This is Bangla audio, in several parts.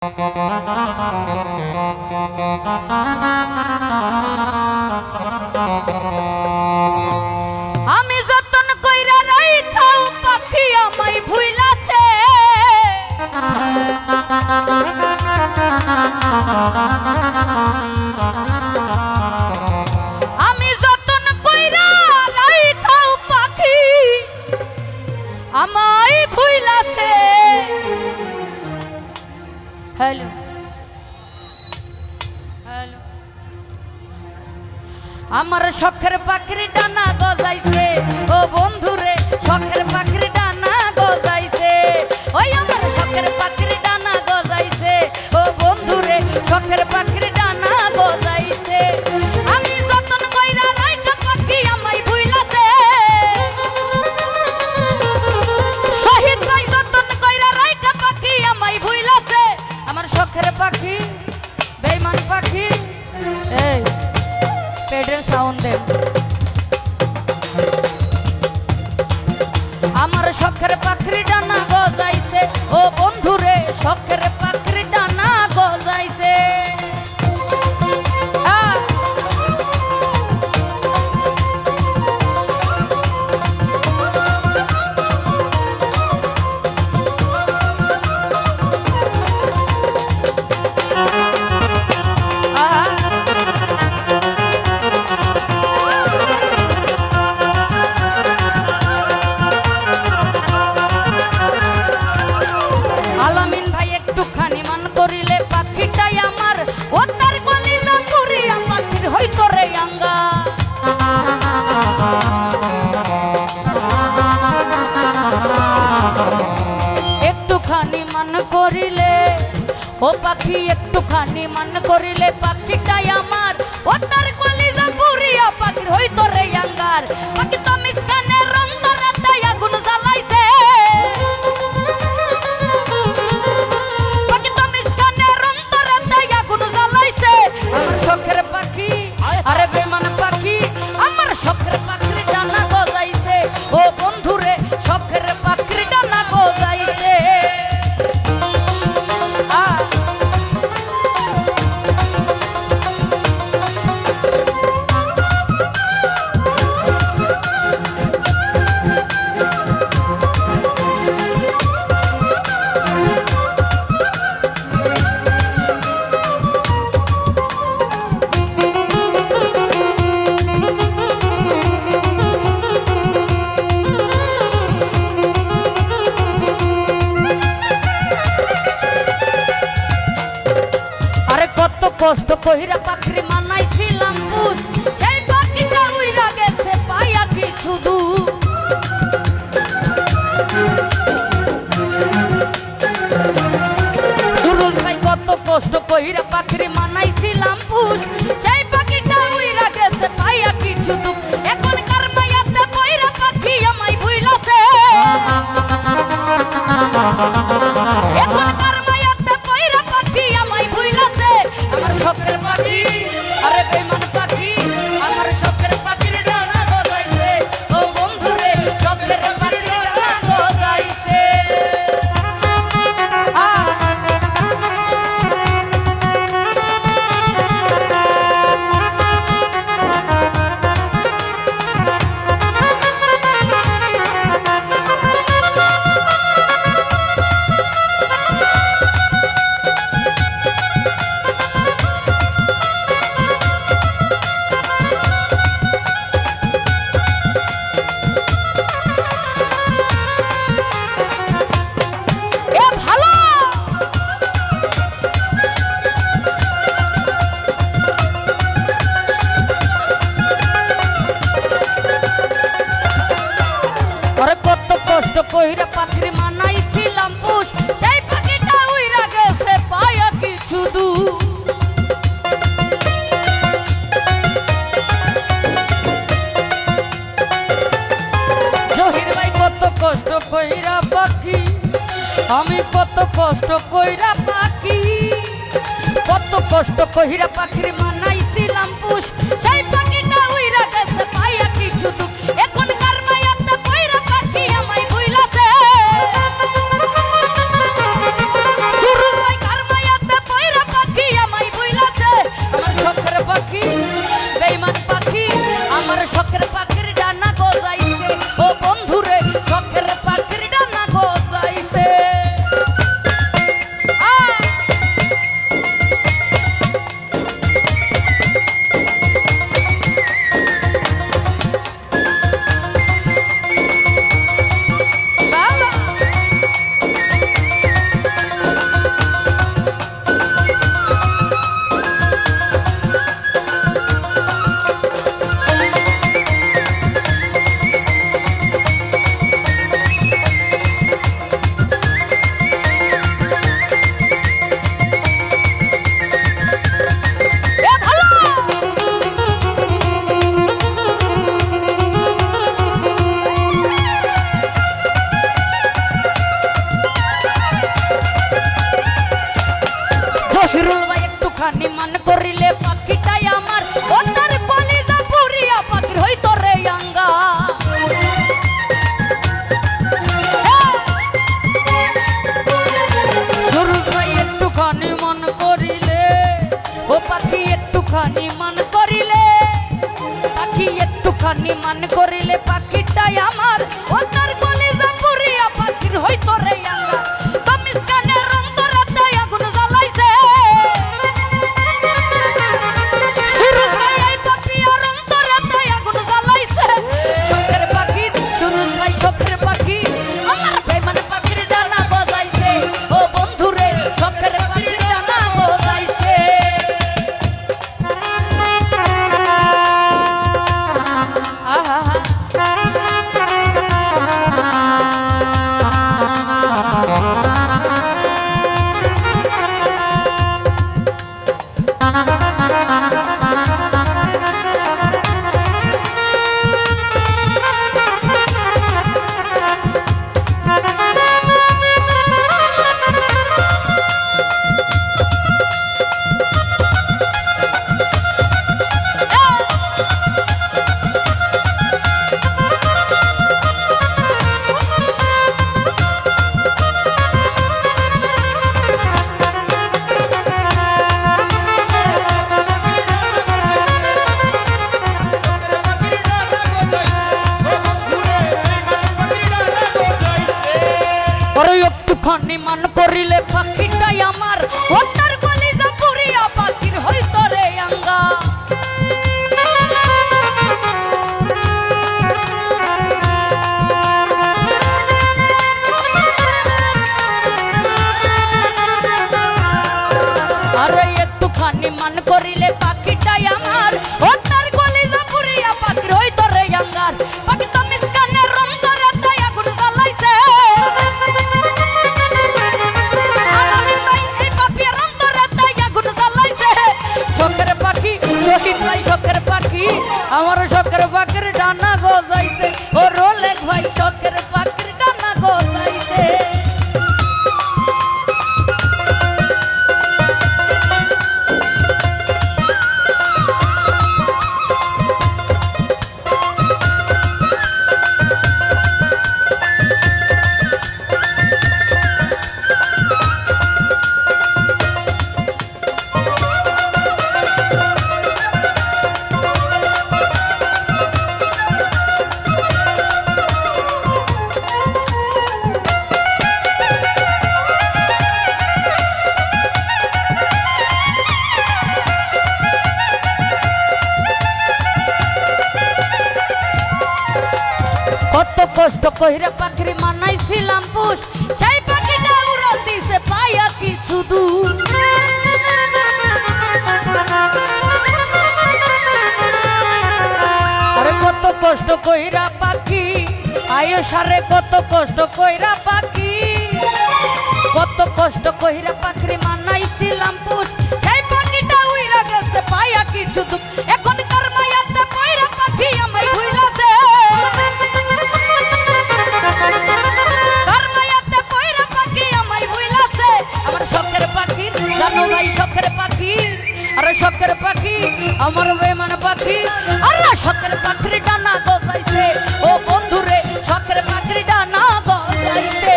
আমি যতন কইরা রাইখাও পাখি আমায় ভুইলাছে। আমি যতন কইরা রাইখাও পাখি আমায় ভুইলাছে। হ্যালো হ্যালো, আমার শখের পাখির ডানা গজাইছে ও বন্ধুরে, শখের পাখির ডানা গজাইছে। ওই আমার শখের পাখির ডানা গজাইছে ও বন্ধুরে, শখের পাখির ডানা গজাইছে। আমি যতন কইরা রাইখা পাখি আমায় ভুইলাছে। শহীদ ভাই যতন কইরা রাইখা পাখি আমায় ভুইলাছে। আমার শখের পাখি বেঈমান পাখি, এই পেডের সাউন্ড দে। আমার শখের পাখির ডানা গজাইছে ও বন্ধুরে, শখের পাখির ডানা গজাইছে। আলামিন ভাই একটুখানি মান করিলে পাখিটাই আমার, ও তার কলিজা পুরিয়া পাখির হইত রে আঙ্গা। একটুখানি মান করিলে ও পাখি, একটুখানি মান করিলে পাখিটাই আমার, ও তার কলিজা পুরিয়া পাখির হইত রে আঙ্গার। পাখি তো মিসকানের রং ধরে তাই আগুন জ্বালাইছে। আমার শখের পাখি, আরে বেমান পাখি, আমার শখের পাখির ডানা গজাইছে ও বন্ধুরে, শখের পাখির ডানা গজাইছে। কষ্ট কইরা পাখির মানাইছিলাম পুষ, সেই পাখিটা উইরা গেছে পাইয়া কিছু দূর। সুরজ ভাই কত কষ্ট কইরা পাখির মানাইছিলাম পুষ, সেই পাখিটা উইরা গেছে পাইয়া কিছু দূর। এখন কার মায়াতে পইরা পাখি আমায় ভুইলাছে। এখন কার মায়াতে পইরা পাখি আমায় ভুইলাছে। আমার শখের পাখি, আরে বেঈমান পাখি, আমার শখের পাখির ডানা গজাইছে ও বন্ধুরে, শখের পাখির ডানা গজাইছে। কষ্ট কইরা পাখির মানাইছিলাম পুষ, সেই পাখিটা উইরা গেছে পায়া কিছু দূর। জহির ভাই কত কষ্ট কইরা পাখি, আমি কত কষ্ট কইরা পাখি, কত কষ্ট কইরা পাখির মানাইছিলাম পুষ, সেই পাখিটা উইরা গেছে পায়া কিছু দূর। এখন কার মায়াতে পইরা পাখি আমায় ভুইলাছে। সুরজ ভাই কার মায়া একটুখানি মান করিলে পাখিটাই আমার ও তার কলিজা পুরিয়া পাখির হইতো রে আঙ্গা। সুরজ ভাই একটুখানি মান করিলে ও পাখি একটুখানি মান করিলে পাখি একটুখানি মান করিলে পাখিটাই আমার ও তার কলিজা পুরিয়া পাখির হইতো রে আঙ্গা। তামিসকানের অন্তরাতে আগুন জ্বালাইছে সুরজ ভাই এই পাপিয়ার অন্তরাতে আগুন জ্বালাইছে। শখের পাখি সুরজ ভাই শখের পাখি আমার বেঈমান পাখির ডানা গজাইছে ও বন্ধুরে শখের পাখির ডানা গজাইছে। আহা একটুখানি মান করিলে পাখিটাই আমার ও তার কলিজা পুরিয়া পাখির হইতো রে আঙ্গা। আরে একটুখানি মান করিলে পাখিটাই আমার ও তার কলিজা পুরিয়া পাখির হইতো রে আঙ্গার। পাখি তামিসকানের অন্তরাতে আগুন জ্বালাইছে শখের পাখি শহীদ ভাই শখের পাখি আমার শখের পাখির ডানা গজাইছে ও রোলেক ভাই শখের পাখির ডানা গজাইছে। কত কষ্ট কইরা পাখির মানাইছিলাম পুষ সেই পাখিটা উড়াল দিছে পায়া কিছু দূর। আরে কত কষ্ট কইরা পাখি আয়ো সারে কত কষ্ট কইরা পাখি কত কষ্ট কইরা পাখির মানাইছিলাম পুষ সেই পাখিটা উড়া গেছে পায়া কিছু দূর। এখন কার মায়াতে কইরা পাখি আমায় ভুইলাছে জানো ভাই শখের পাখি আরে শখের পাখি আমার বেঈমান পাখি আরে শখের পাখির ডানা গজাইছে ও বন্ধুরে শখের পাখির ডানা গজাইছে।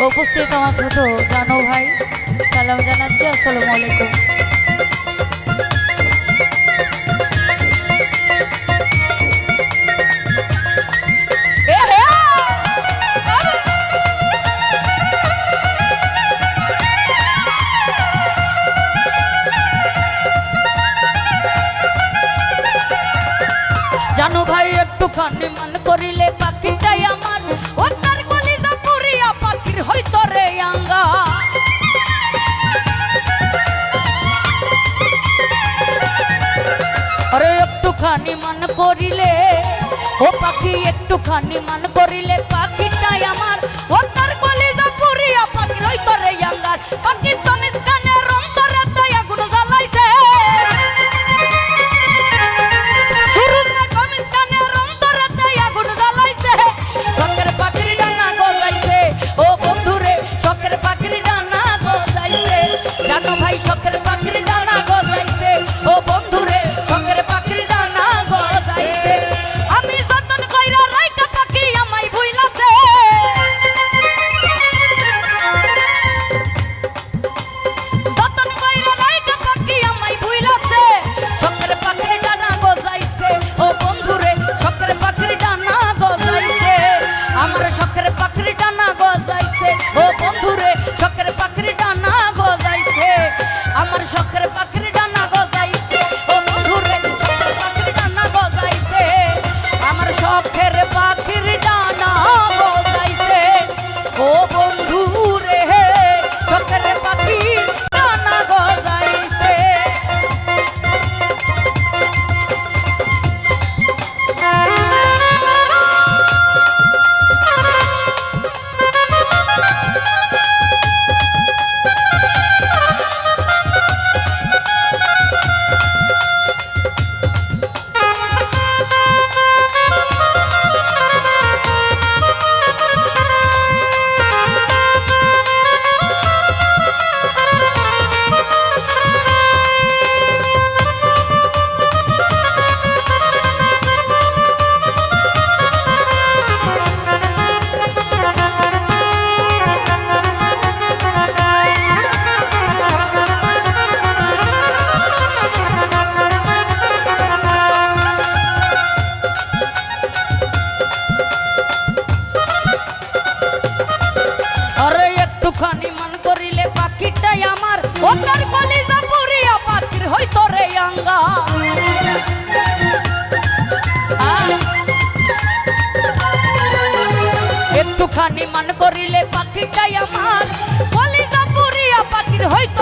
উপস্থিত আমার ছোট জানো ভাই সালাম জানাচ্ছি আসসালামু আলাইকুম। জানো ভাই একটুখানি মান করিলে পাখিটাই আমার ও তার কলিজা পুরিয়া পাখির হইতো রে আঙ্গা। আরে একটুখানি মান করিলে ও পাখি একটুখানি মান করিলে পাখিটাই আমার ও তার কলিজা পুরিয়া পাখির হইতো রে আঙ্গার। পাখি তামিসকানের অন্তরাতে আগুন জ্বালাইছে সুরজ ভাই তামিসকানের অন্তরাতে আগুন জ্বালাইছে। শখের পাখির ডানা গজাইছে ও বন্ধুরে শখের পাখির ডানা গজাইছে। জানো ভাই শখের মনটার কলিজা পুরিয়া পাখির হইতো রে আঙ্গা একটুখানি মান করিলে পাখিটাই আমার কলিজা পুরিয়া পাখির হইতো